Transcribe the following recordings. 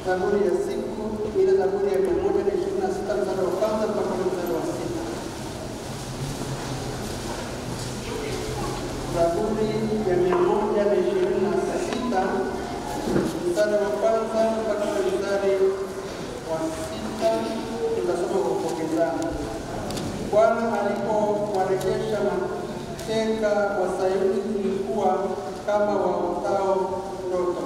Zaburi ya siku ile Zaburi ya 126 mstari wa kwanza mpaka mstari wa 6. Zaburi ya 126 mstari wa kwanza mpaka mstari wa 6 tutasoma kwa kupokezana. Bwana alipowarejesha mateka wa Sayuni, tulikuwa kama waotao ndoto.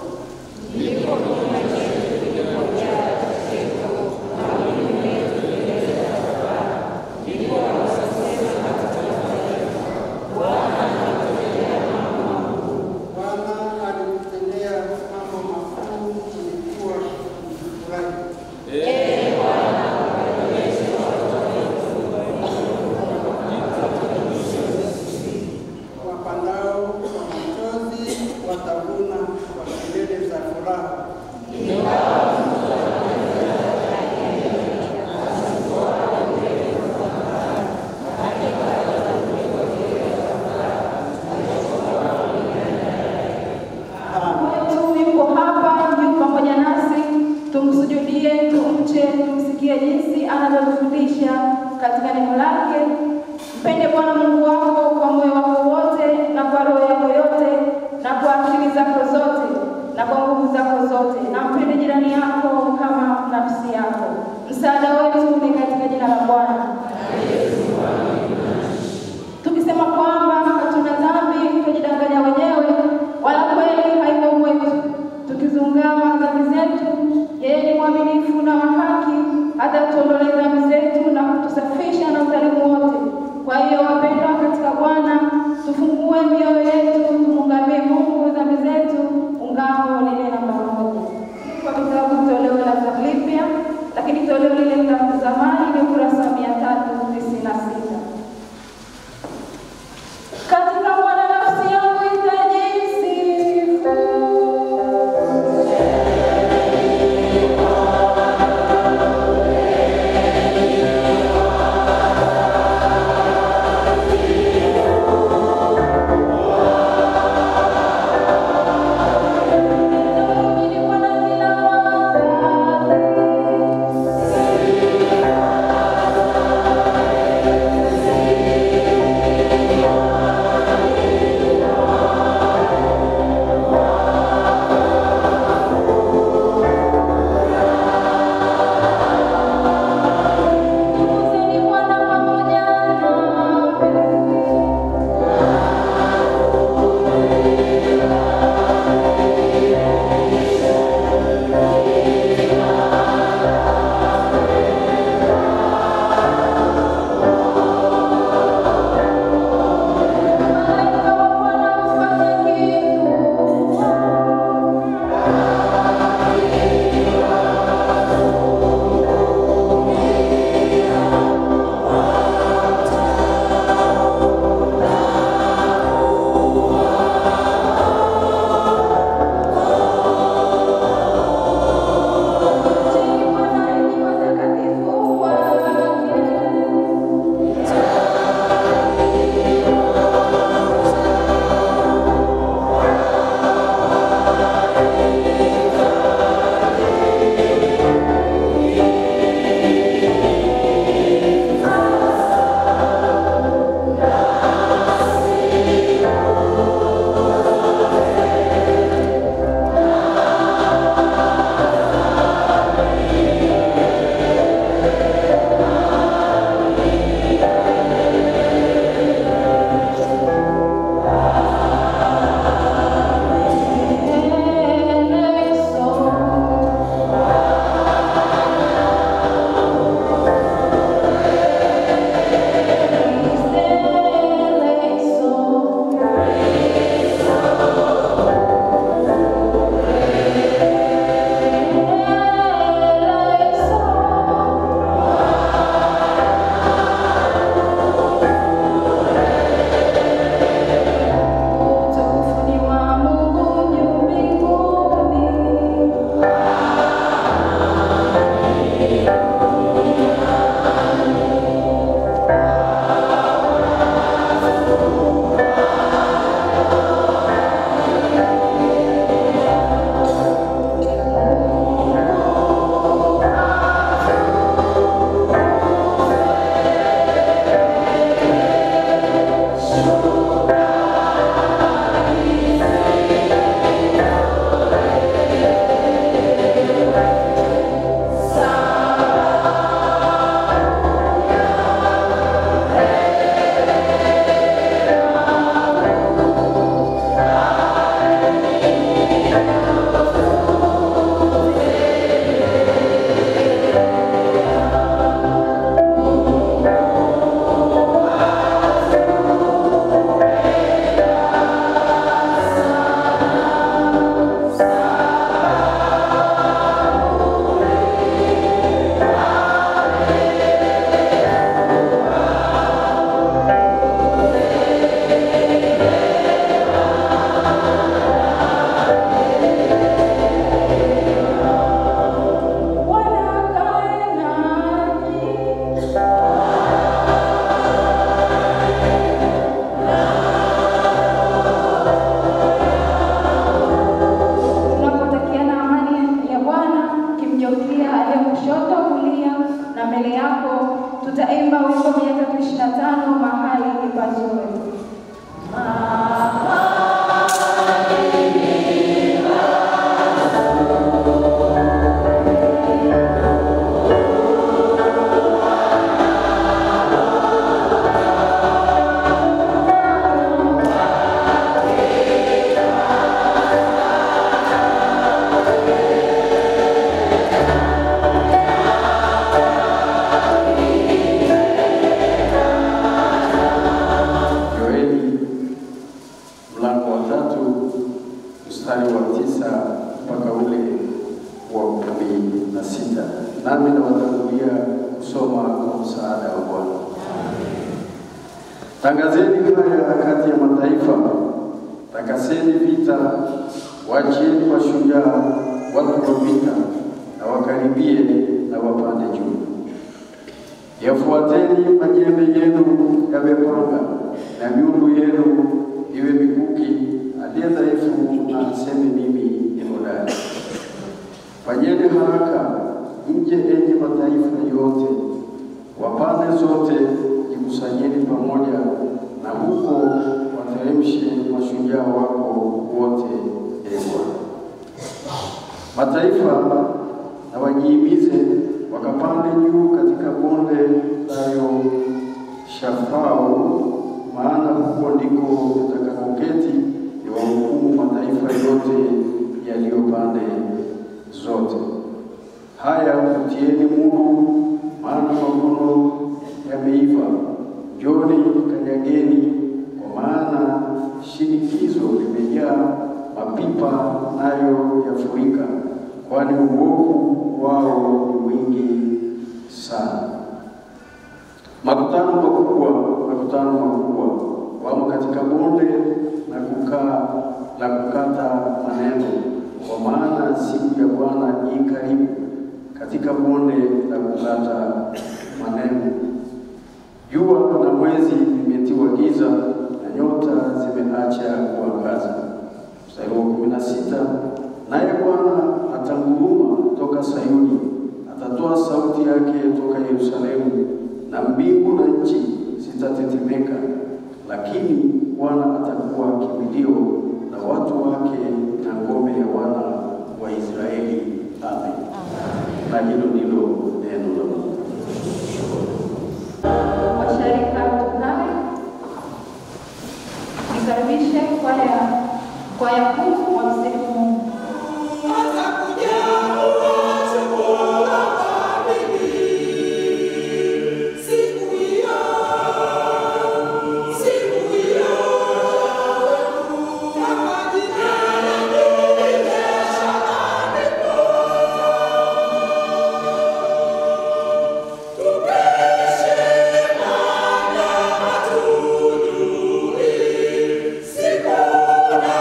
Tumsikie jinsi anavyofundisha katika neno lake. Mpende Bwana Mungu wako kwa moyo wako wote na kwa roho yako yote na kwa akili zako zote na kwa nguvu zako zote, na mpende jirani yako kama nafsi yako. Msaada wetu ni katika jina la Bwana. Tukisema kwamba hatuna dhambi, tujidanganya wenyewe, wala kweli haiko mwetu. Tukizungama dhambi zetu, yeye ni mwaminifu na wa haki, hata tuondolee dhambi zetu na kutusafisha na udhalimu wote. Kwa hiyo wapendwa katika Bwana, tufungue mioyo yetu, tumungamie Mungu dhambi zetu, ungamo lile namba 1. Kwa kitabu toleo la Zaklipia, lakini toleo lile la zamani ni ukurasa 396. Katika Bwana nafsi yangu itajisifu. mstari wa 9 mpaka ule wa 16. Nami nawatangulia kusoma kwa msaada wa Bwana. Tangazeni haya kati ya mataifa, takaseni vita, wachieni mashujaa watu wa vita, na wakaribie na wapande juu. Yafuateni majembe yenu yamepanga, na miundu yenu iwe mikuki. Aliye dhaifu na aseme mimi ni hodari. Fanyeni haraka mje, enyi mataifa yote, wapande zote jikusanyeni pamoja, na huko wateremshe mashujaa wako wote, Bwana. Mataifa na wajihimize, wakapande juu katika bonde la Shafau, maana huko ndiko utakapoketi ni wahukumu mataifa yote yaliyo pande zote. Haya, utieni Mungu, maana mavuno yameiva. Njoni kanyageni, kwa maana shinikizo limejaa, mapipa nayo yafurika, kwani uovu wao ni mwingi sana. Makutano makubwa wamo katika bonde na kukata maneno, kwa maana siku ya Bwana i karibu katika bonde la kukata maneno. Jua na mwezi vimetiwa giza, na nyota zimeacha kuangaza. Mstari wa 16, naye Bwana atanguruma toka Sayuni, atatoa sauti yake toka Yerusalemu, na mbingu na nchi zitatetemeka. Lakini Bwana atakuwa kimbilio na watu wake, na ngome ya wana wa Israeli. Amen. Na hilo ndilo neno la Mungu. Washarika tukame, nikaribishe kwaya kuu wa msifu Mungu. Sikuna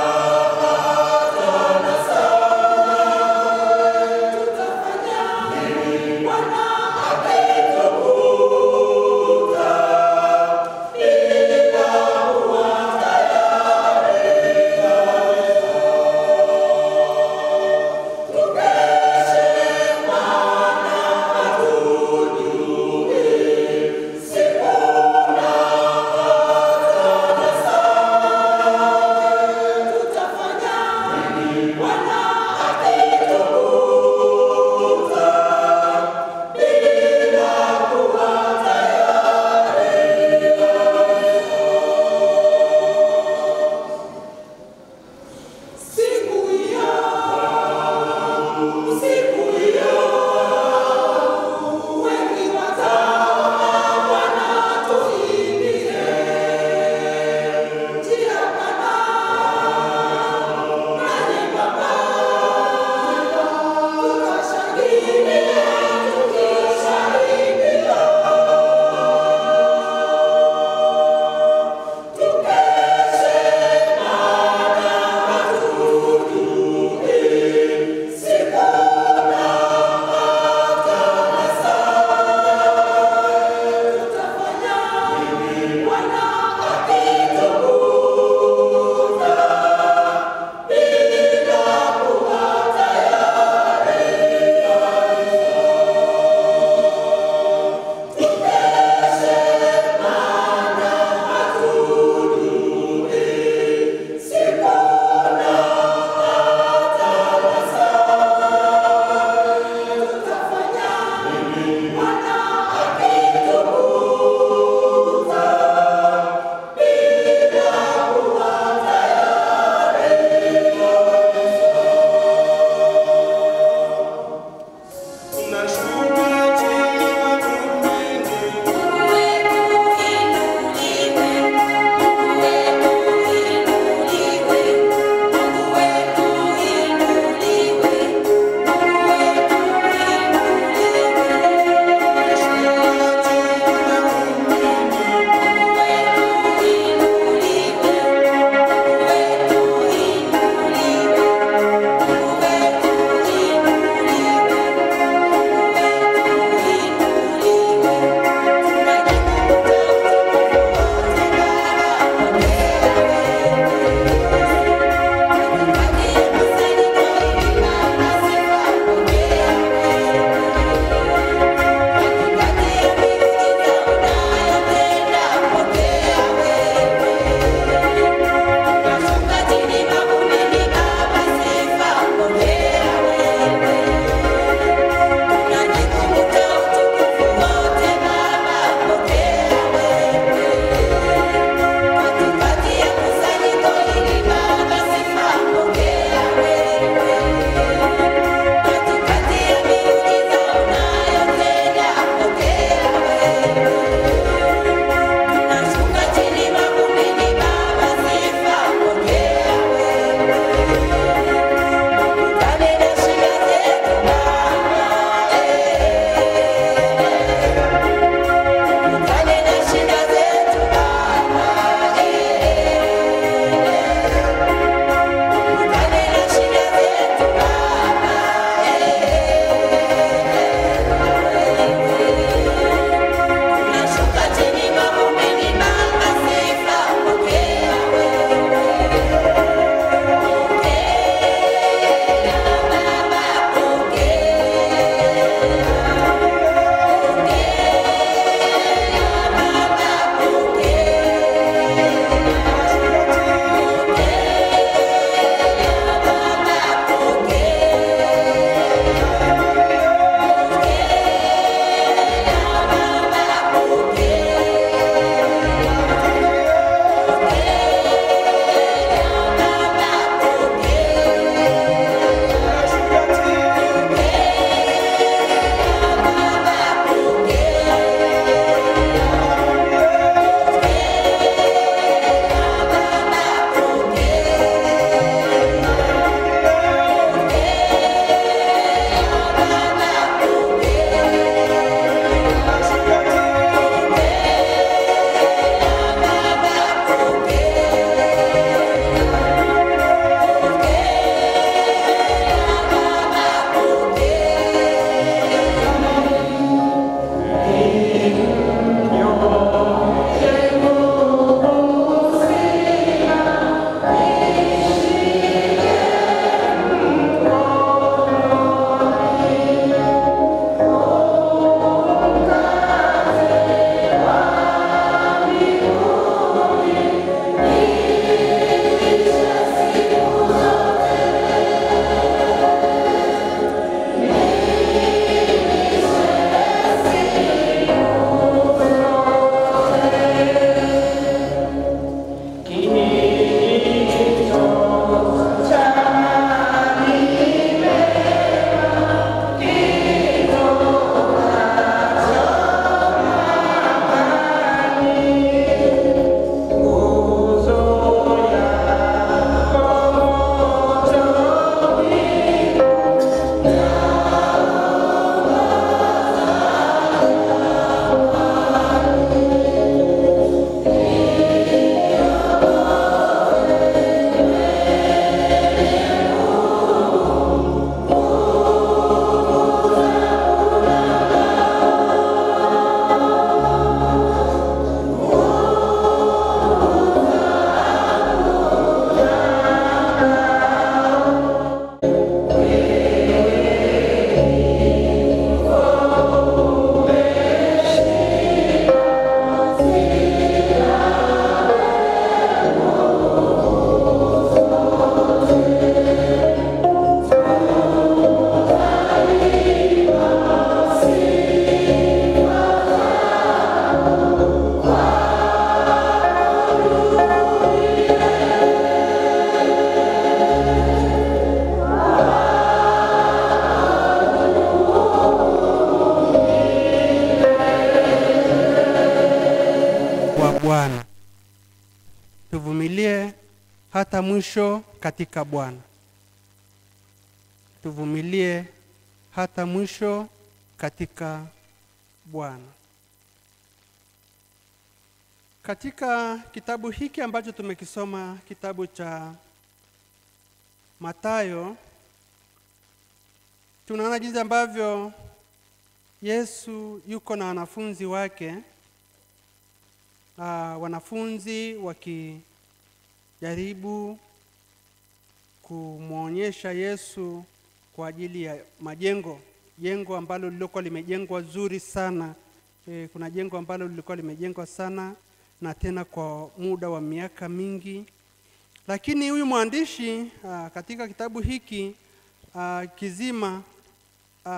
hata mwisho katika Bwana. Tuvumilie hata mwisho katika Bwana. Katika kitabu hiki ambacho tumekisoma, kitabu cha Mathayo, tunaona jinsi ambavyo Yesu yuko na wanafunzi wake. Wanafunzi wakijaribu kumuonyesha Yesu kwa ajili ya jengo ambalo lilikuwa limejengwa zuri sana. Kuna jengo ambalo lilikuwa limejengwa sana na tena kwa muda wa miaka mingi. Lakini huyu mwandishi katika kitabu hiki kizima,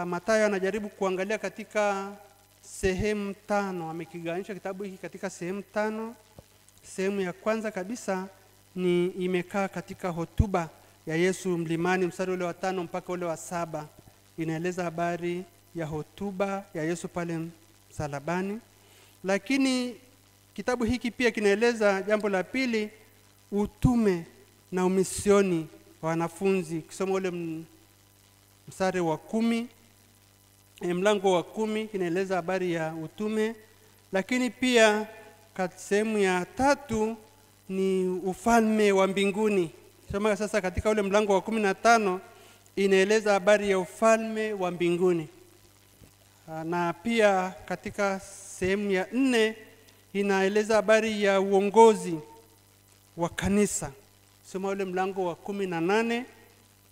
Mathayo anajaribu kuangalia katika sehemu 5. Amekigawanyisha kitabu hiki katika sehemu 5. Sehemu ya kwanza kabisa ni imekaa katika hotuba ya Yesu mlimani, mstari ule wa 5 mpaka ule wa 7. Inaeleza habari ya hotuba ya Yesu pale msalabani. Lakini kitabu hiki pia kinaeleza jambo la pili, utume na umisioni wa wanafunzi. Kisoma ule mstari wa 10, mlango wa 10 kinaeleza habari ya utume. Lakini pia sehemu ya 3 ni ufalme wa mbinguni. Soma sasa katika ule mlango wa 15 inaeleza habari ya ufalme wa mbinguni. Na pia katika sehemu ya 4 inaeleza habari ya uongozi wa kanisa. Soma ule mlango wa 18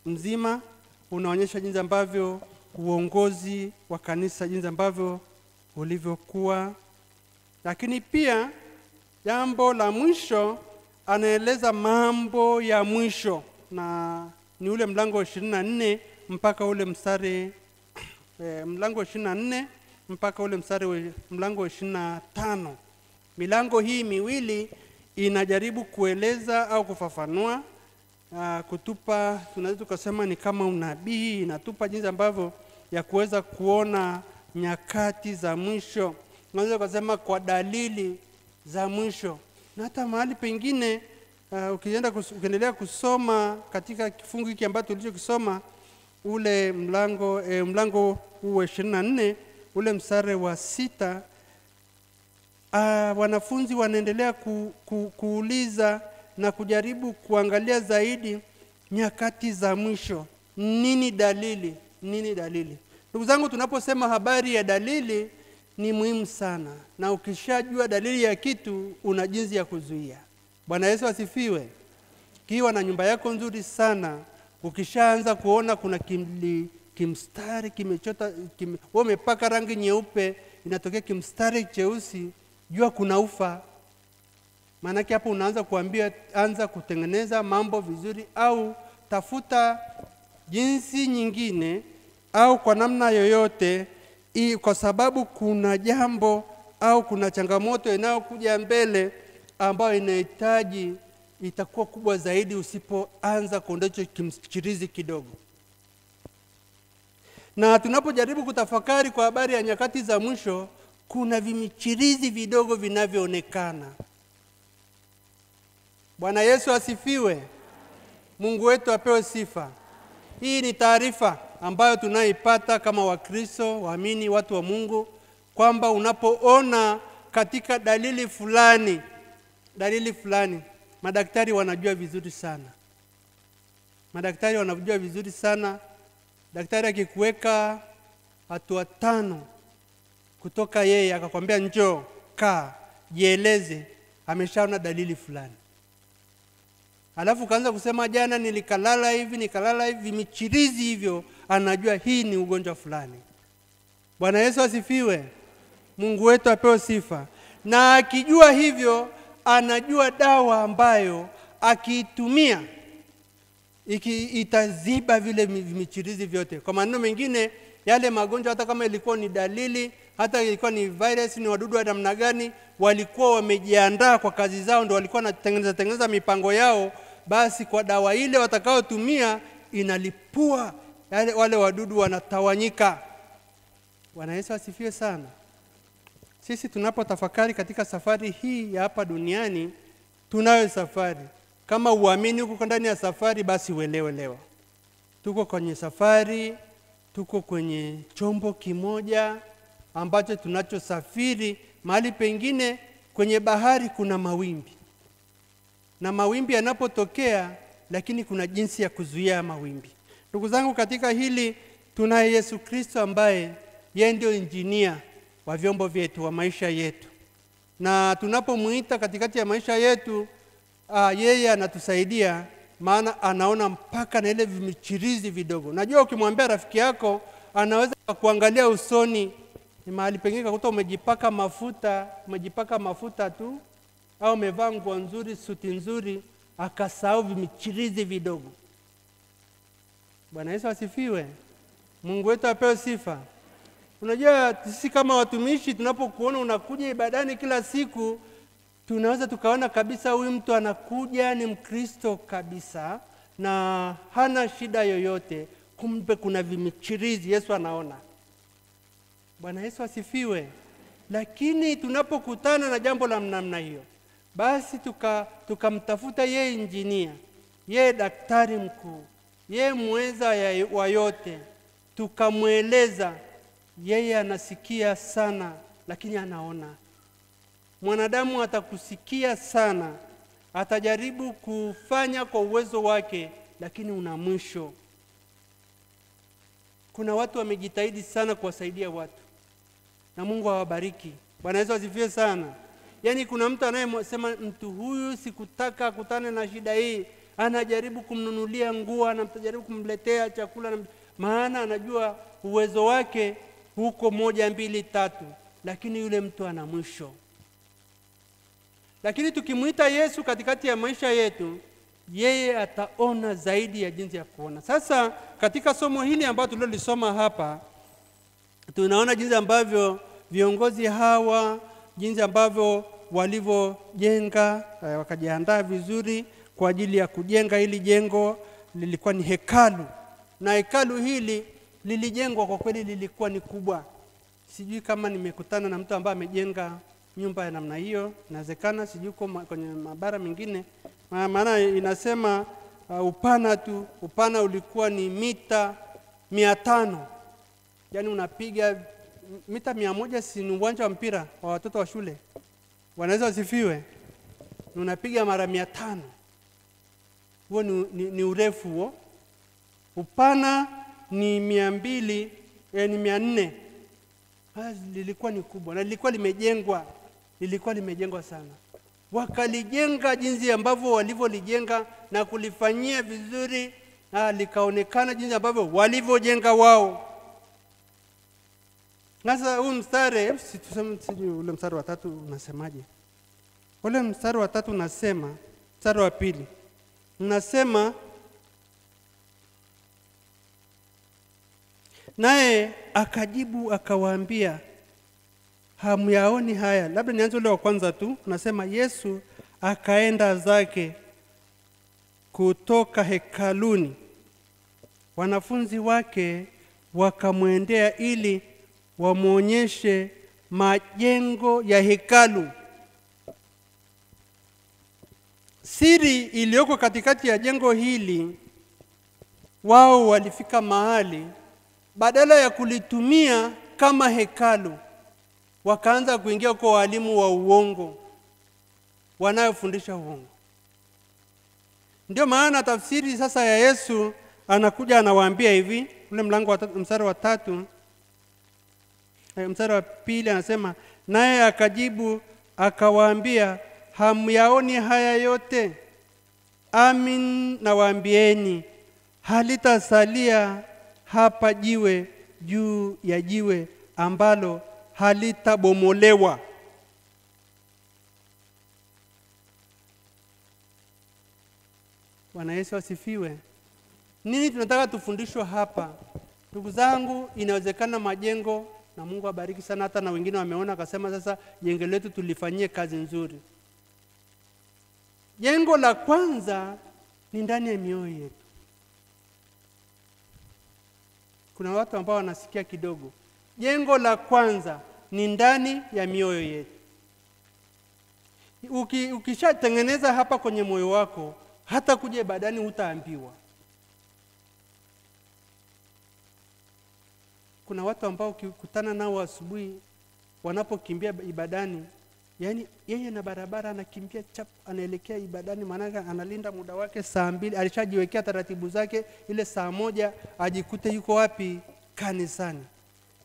mzima, unaonyesha jinsi ambavyo uongozi wa kanisa jinsi ambavyo ulivyokuwa. Lakini pia jambo la mwisho, anaeleza mambo ya mwisho, na ni ule mlango wa 24 mpaka ule mstari mlango wa 24 mpaka ule mlango wa 25. Milango hii miwili inajaribu kueleza au kufafanua, kutupa, tunaweza kusema ni kama unabii. Inatupa jinsi ambavyo ya kuweza kuona nyakati za mwisho. Tunaweza kusema kwa dalili za mwisho. Na hata mahali pengine ukiendelea kusoma katika kifungu hiki ambacho tulichokisoma, ule mlango huu wa 24 ule mstari wa 6, wanafunzi wanaendelea kuuliza na kujaribu kuangalia zaidi nyakati za mwisho. Nini dalili? Ndugu zangu, tunaposema habari ya dalili ni muhimu sana, na ukishajua dalili ya kitu una jinsi ya kuzuia. Bwana Yesu asifiwe. Kiwa na nyumba yako nzuri sana, ukishaanza kuona kuna kimstari kimechota, wewe umepaka rangi nyeupe, inatokea kimstari cheusi, jua kuna ufa. Maana hapo unaanza kuambia anza kutengeneza mambo vizuri, au tafuta jinsi nyingine au kwa namna yoyote, kwa sababu kuna jambo au kuna changamoto inayokuja mbele ambayo inahitaji itakuwa kubwa zaidi usipoanza kuondoa kimchirizi kidogo. Na tunapojaribu kutafakari kwa habari ya nyakati za mwisho, kuna vimichirizi vidogo vinavyoonekana. Bwana Yesu asifiwe. Mungu wetu apewe sifa. Hii ni taarifa ambayo tunaipata kama Wakristo, waamini, watu wa Mungu, kwamba unapoona katika dalili fulani, madaktari wanajua vizuri sana. Daktari akikuweka hatua 5 kutoka yeye akakwambia njoo, kaa, jieleze, ameshaona dalili fulani. Alafu kaanza kusema jana nilikalala hivi, michirizi hivyo, anajua hii ni ugonjwa fulani. Bwana Yesu asifiwe. Mungu wetu apewe sifa. Na akijua hivyo, anajua dawa ambayo akiitumia itaziba vile michirizi vyote. Kwa maneno mengine, yale magonjwa hata kama ilikuwa ni dalili, hata ilikuwa ni virus, ni wadudu wa namna gani, walikuwa wamejiandaa kwa kazi zao, ndio walikuwa wanatengeneza mipango yao, basi kwa dawa ile watakaotumia inalipua wale wadudu, wanatawanyika. Bwana Yesu asifiwe sana. Sisi tunapotafakari katika safari hii ya hapa duniani, tunayo safari. Kama uamini uko ndani ya safari, basi uelewe leo tuko kwenye safari, tuko kwenye chombo kimoja ambacho tunachosafiri. Mahali pengine kwenye bahari kuna mawimbi, na mawimbi yanapotokea, lakini kuna jinsi ya kuzuia mawimbi. Ndugu zangu, katika hili tunaye Yesu Kristo ambaye yeye ndio injinia wa vyombo vyetu, wa maisha yetu, na tunapomuita katikati ya maisha yetu, yeye anatusaidia, maana anaona mpaka na ile vimichirizi vidogo. Najua ukimwambia rafiki yako, anaweza kuangalia usoni, ni mahali pengine kakuta umejipaka mafuta tu, au umevaa nguo nzuri, suti nzuri, akasahau vimichirizi vidogo. Bwana Yesu asifiwe. Mungu wetu apewe sifa. Unajua sisi kama watumishi, tunapokuona unakuja ibadani kila siku, tunaweza tukaona kabisa huyu mtu anakuja ni Mkristo kabisa na hana shida yoyote, kumbe kuna vimichirizi. Yesu anaona. Bwana Yesu asifiwe. Lakini tunapokutana na jambo la namna hiyo, basi tukamtafuta yeye injinia, yeye daktari mkuu, yeye muweza wa yote, tukamweleza, yeye anasikia sana lakini anaona. Mwanadamu atakusikia sana, atajaribu kufanya kwa uwezo wake, lakini una mwisho. Kuna watu wamejitahidi sana kuwasaidia watu, na Mungu awabariki. Bwana Yesu asifiwe sana. Yaani kuna mtu anayesema mtu huyu sikutaka akutane na shida hii, anajaribu kumnunulia nguo, anajaribu kumletea chakula, maana anajua uwezo wake huko 1, 2, 3, lakini yule mtu ana mwisho. Lakini tukimuita Yesu katikati ya maisha yetu, yeye ataona zaidi ya jinsi ya kuona. Sasa katika somo hili ambalo tulilolisoma hapa, tunaona jinsi ambavyo viongozi hawa, jinsi ambavyo walivyojenga, wakajiandaa vizuri kwa ajili ya kujenga hili jengo. Lilikuwa ni hekalu, na hekalu hili lilijengwa kwa kweli lilikuwa ni kubwa. Sijui kama nimekutana na mtu ambaye amejenga nyumba ya namna hiyo, inawezekana, sijui kwenye mabara mengine, maana inasema upana ulikuwa ni mita 500. Yaani unapiga mita 100, si ni uwanja wa mpira wa watoto wa shule. Wanaweza wasifiwe. Unapiga mara 500. Huo ni urefu huo. Upana ni 200, ni 400. Lilikuwa ni kubwa na lilikuwa limejengwa sana. Wakalijenga jinsi ambavyo walivyolijenga na kulifanyia vizuri, na likaonekana jinsi ambavyo walivyojenga wao. Sasa huu mstari, sijui ule mstari wa 3 unasemaje? Ule mstari wa 3 unasema, mstari wa 2 unasema, naye akajibu akawaambia, hamyaoni haya? Labda nianze ule wa kwanza tu. Unasema Yesu akaenda zake kutoka hekaluni, wanafunzi wake wakamwendea ili wamuonyeshe majengo ya hekalu. Siri iliyoko katikati ya jengo hili, wao walifika mahali badala ya kulitumia kama hekalu, wakaanza kuingia kwa walimu wa uongo wanayofundisha uongo. Ndio maana tafsiri sasa ya Yesu anakuja anawaambia hivi, ule mlango wa mstari wa 3, mstari wa 2 anasema, naye akajibu akawaambia, hamyaoni haya yote? Amin nawaambieni, halitasalia hapa jiwe juu ya jiwe ambalo halitabomolewa. Bwana Yesu asifiwe. Nini tunataka tufundishwe hapa? Ndugu zangu, inawezekana majengo, na Mungu abariki sana, hata na wengine wameona akasema sasa jengo letu tulifanyie kazi nzuri. Jengo la kwanza ni ndani ya mioyo yetu. Kuna watu ambao wanasikia kidogo. Jengo la kwanza ni ndani ya mioyo yetu. Ukishatengeneza hapa kwenye moyo wako, hata kuja ibadani hutaambiwa. Kuna watu ambao ukikutana nao asubuhi wanapokimbia ibadani, yani yeye na barabara anakimbia chap, anaelekea ibadani, maana analinda muda wake. Saa 2 alishajiwekea taratibu zake, ile saa 1 ajikute yuko wapi? Kanisani.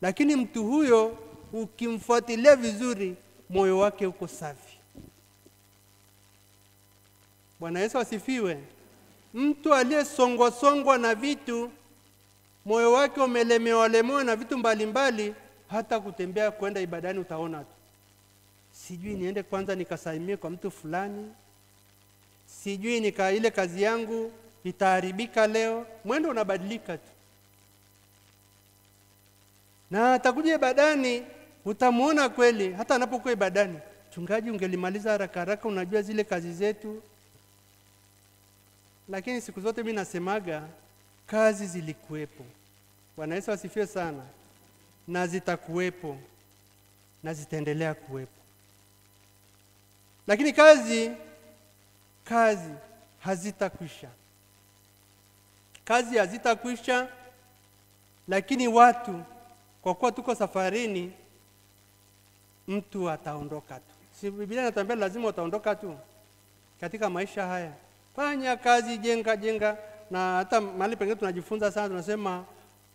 Lakini mtu huyo ukimfuatilia vizuri, moyo wake uko safi. Bwana Yesu asifiwe. Mtu aliyesongwa na vitu, moyo wake umelemewa na vitu mbalimbali, hata kutembea kwenda ibadani utaona tu. Sijui niende kwanza nikasalimie kwa mtu fulani, sijui ile kazi yangu itaharibika leo. Mwendo unabadilika tu. Na atakuja ibadani utamuona kweli, hata anapokuwa ibadani, mchungaji ungelimaliza haraka, unajua zile kazi zetu. Lakini siku zote mimi nasemaga kazi zilikuwepo. Bwana Yesu asifiwe sana. Na zitakuwepo na zitaendelea kuwepo. Lakini kazi hazitakwisha. Kazi hazitakwisha, lakini watu, kwa kuwa tuko safarini, mtu ataondoka tu. Si Biblia inatuambia lazima utaondoka tu katika maisha haya. Fanya kazi, jenga, na hata mahali pengine tunajifunza sana, tunasema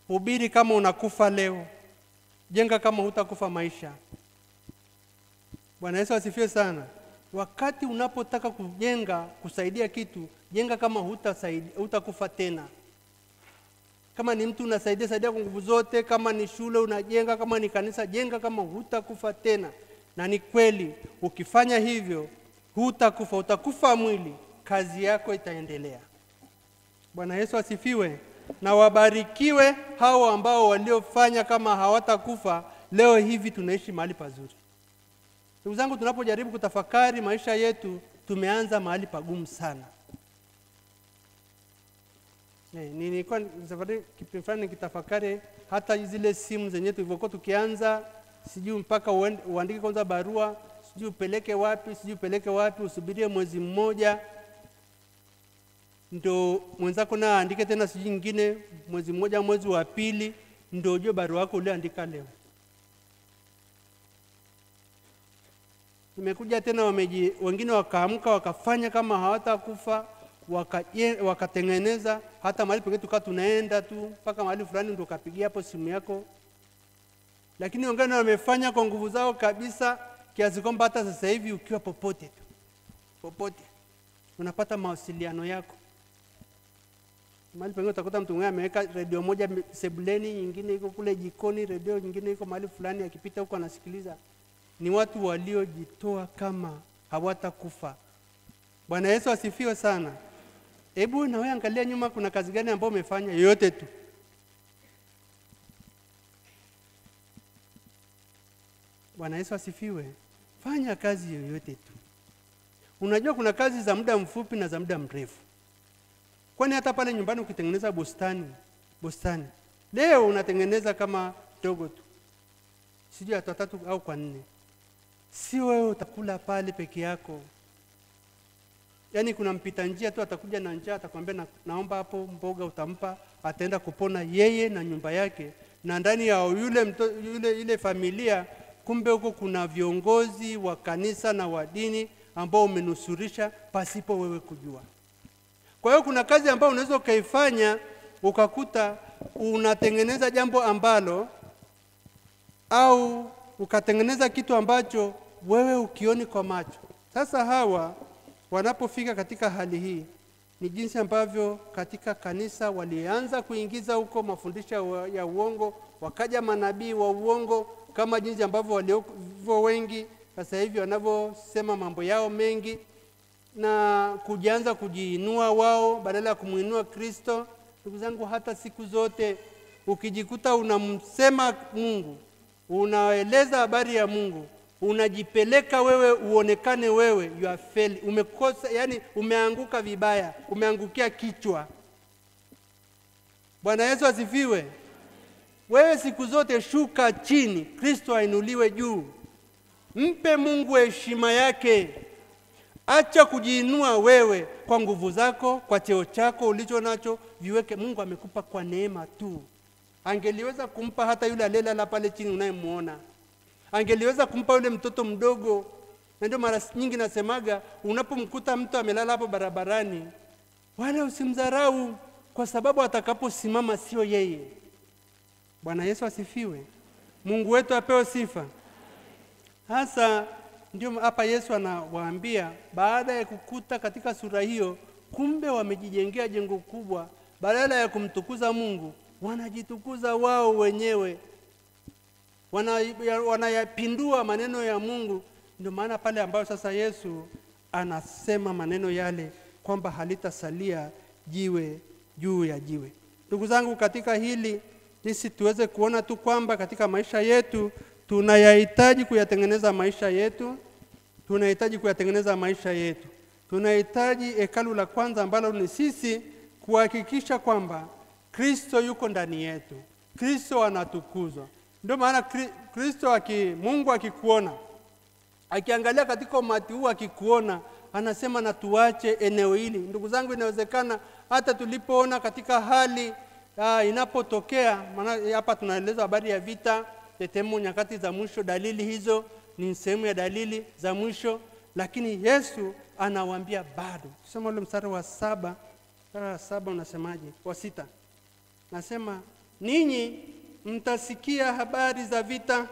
hubiri kama unakufa leo, jenga kama hutakufa maisha. Bwana Yesu asifiwe sana. Wakati unapotaka kujenga, kusaidia kitu, jenga kama hutakufa tena. Kama ni mtu unasaidia kwa nguvu zote, kama ni shule unajenga, kama ni kanisa, jenga kama hutakufa tena. Na ni kweli, ukifanya hivyo hutakufa, utakufa mwili, kazi yako itaendelea. Bwana Yesu asifiwe. Na wabarikiwe hao ambao waliofanya kama hawatakufa. Leo hivi tunaishi mahali pazuri. Ndugu zangu, tunapojaribu kutafakari maisha yetu, tumeanza mahali pagumu sana. Nilikuwa safari kipindi nikitafakari hata zile simu zenyewe tulivyokuwa tukianza, sijui mpaka uandike kwanza barua, sijui upeleke wapi, usubirie mwezi mmoja ndo mwenzako na andike tena sijui nyingine mwezi mmoja, mwezi wa pili ndo ujue barua yako uliandika leo. Imekuja tena wengine wakaamka wakafanya kama hawatakufa, wakatengeneza hata mahali pengine tukaa tunaenda tu mpaka mahali fulani ndo kapigia hapo simu yako. Lakini wengine wamefanya kwa nguvu zao kabisa, kiasi kwamba hata sasa hivi ukiwa popote unapata mawasiliano yako. Mahali pengine utakuta mtu mwingine ameweka radio moja sebuleni, nyingine iko kule jikoni, radio nyingine iko mahali fulani, akipita huko anasikiliza. Ni watu waliojitoa kama hawatakufa. Bwana Yesu asifiwe sana. Hebu na wewe angalia nyuma, kuna kazi gani ambayo umefanya? Yote tu. Bwana Yesu asifiwe. Fanya kazi yoyote tu. Unajua kuna kazi za muda mfupi na za muda mrefu. Kwani hata pale nyumbani ukitengeneza bustani, leo unatengeneza kama dogo tu, sijui hata 3 au 4. Si wewe utakula pale peke yako. Yaani kuna mpita njia tu atakuja na njaa, atakwambia naomba hapo mboga, utampa, ataenda kupona yeye na nyumba yake. Na ndani ya ile familia, kumbe huko kuna viongozi wa kanisa na wa dini ambao umenusurisha pasipo wewe kujua. Kwa hiyo kuna kazi ambayo unaweza ukaifanya ukakuta unatengeneza jambo ambalo, au ukatengeneza kitu ambacho wewe ukioni kwa macho. Sasa hawa wanapofika katika hali hii, ni jinsi ambavyo katika kanisa walianza kuingiza huko mafundisho ya uongo, wakaja manabii wa uongo, kama jinsi ambavyo walio wengi sasa hivi wanavyosema mambo yao mengi, na kujianza kujiinua wao badala ya kumuinua Kristo. Ndugu zangu, hata siku zote ukijikuta unamsema Mungu, unaeleza habari ya Mungu, unajipeleka wewe uonekane wewe, you are fail, umekosa, yani umeanguka vibaya, umeangukia kichwa. Bwana Yesu asifiwe. Wewe siku zote shuka chini, Kristo ainuliwe juu. Mpe Mungu heshima yake. Acha kujiinua wewe kwa nguvu zako, kwa cheo chako ulicho nacho, viweke. Mungu amekupa kwa neema tu. Angeliweza kumpa hata yule aliyelala pale chini unayemuona. Angeliweza kumpa yule mtoto mdogo. Na ndio mara nyingi nasemaga, unapomkuta mtu amelala hapo barabarani, wala usimdharau, kwa sababu atakaposimama sio yeye. Bwana Yesu asifiwe. Mungu wetu apewe sifa. Hasa ndio hapa Yesu anawaambia, baada ya kukuta katika sura hiyo, kumbe wamejijengea jengo kubwa, badala ya kumtukuza Mungu, wanajitukuza wao wenyewe. Wanayapindua maneno ya Mungu. Ndio maana pale ambayo sasa Yesu anasema maneno yale kwamba halitasalia jiwe juu ya jiwe. Ndugu zangu, katika hili sisi tuweze kuona tu kwamba katika maisha yetu tunayahitaji kuyatengeneza maisha yetu. Tunahitaji kuyatengeneza maisha yetu. Tunahitaji hekalu la kwanza ambalo ni sisi kuhakikisha kwamba Kristo yuko ndani yetu. Kristo anatukuzwa. Ndio maana Kristo Mungu akikuona, akiangalia katika umati huu akikuona, anasema na tuache eneo hili. Ndugu zangu, inawezekana hata tulipoona katika hali inapotokea, maana hapa tunaeleza habari ya vita, tetemo, nyakati za mwisho, dalili hizo ni sehemu ya dalili za mwisho, lakini Yesu anawaambia bado. Tuseme ule mstari wa 7, unasemaje? Wa 6. Nasema, ninyi mtasikia habari za vita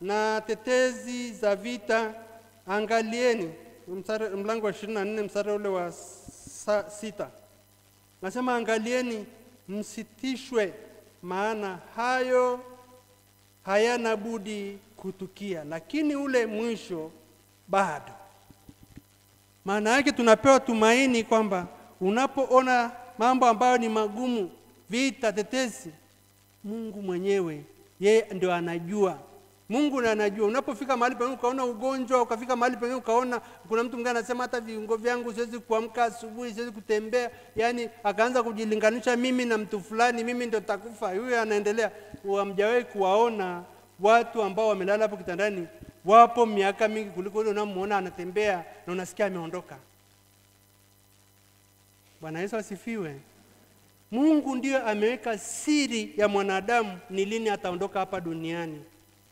na tetezi za vita, angalieni. Mlango wa 24 mstari ule wa 6. Nasema, angalieni msitishwe, maana hayo hayana budi kutukia, lakini ule mwisho bado. Maana yake tunapewa tumaini kwamba unapoona mambo ambayo ni magumu, vita, tetesi, Mungu mwenyewe yeye ndio anajua. Mungu ndiye anajua. Unapofika mahali pengine ukaona ugonjwa, ukafika mahali pengine ukaona kuna mtu mwingine anasema hata viungo vyangu siwezi kuamka asubuhi, siwezi kutembea, yani akaanza kujilinganisha, mimi na mtu fulani, mimi ndio takufa. Huyo anaendelea. Hamjawahi kuwaona watu ambao wamelala hapo kitandani wapo miaka mingi kuliko yule unamuona anatembea na unasikia ameondoka? Bwana Yesu asifiwe. Mungu ndiye ameweka siri ya mwanadamu ni lini ataondoka hapa duniani.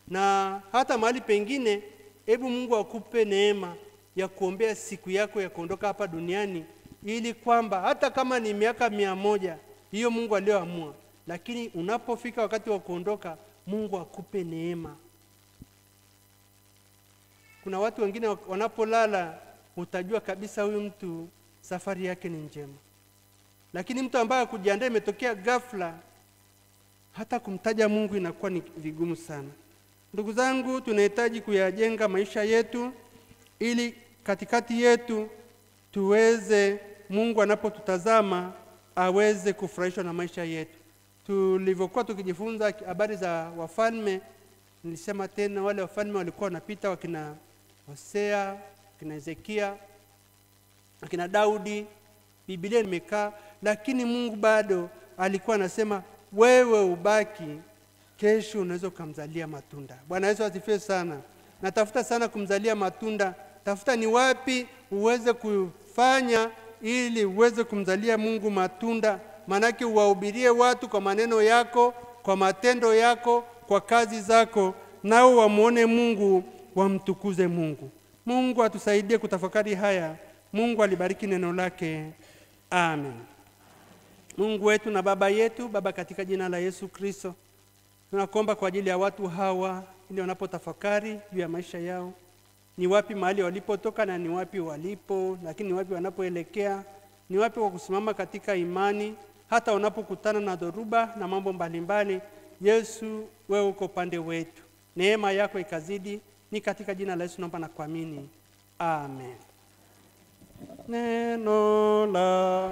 Na hata mahali pengine, hebu Mungu akupe neema ya kuombea siku yako ya kuondoka hapa duniani, ili kwamba hata kama ni miaka 100, hiyo Mungu aliyoamua, lakini unapofika wakati wa kuondoka, Mungu akupe neema. Kuna watu wengine wanapolala utajua kabisa huyu mtu safari yake ni njema. Lakini mtu ambaye kujiandaa imetokea ghafla, hata kumtaja Mungu inakuwa ni vigumu sana. Ndugu zangu, tunahitaji kuyajenga maisha yetu ili katikati yetu tuweze, Mungu anapotutazama aweze kufurahishwa na maisha yetu. Tulivyokuwa tukijifunza habari za wafalme, nilisema tena wale wafalme walikuwa wanapita, wakina Hosea, wakina Hezekia, wakina Daudi, Biblia imekaa, lakini Mungu bado alikuwa anasema wewe ubaki, kesho unaweza kumzalia matunda. Bwana Yesu asifiwe sana. Natafuta sana kumzalia matunda. Tafuta ni wapi uweze kufanya ili uweze kumzalia Mungu matunda. Manake uwahubirie watu kwa maneno yako, kwa matendo yako, kwa kazi zako, nao wamuone Mungu, wamtukuze Mungu. Mungu atusaidie kutafakari haya. Mungu alibariki neno lake. Amen. Mungu wetu na Baba yetu, Baba, katika jina la Yesu Kristo, tunakuomba kwa ajili ya watu hawa ili wanapotafakari juu ya maisha yao, ni wapi mahali walipotoka na ni wapi walipo, lakini ni wapi wanapoelekea, ni wapi wa kusimama katika imani hata wanapokutana na dhoruba na mambo mbalimbali. Yesu, wewe uko pande wetu. Neema yako ikazidi. Ni katika jina la Yesu naomba na kuamini. Amen. Neno la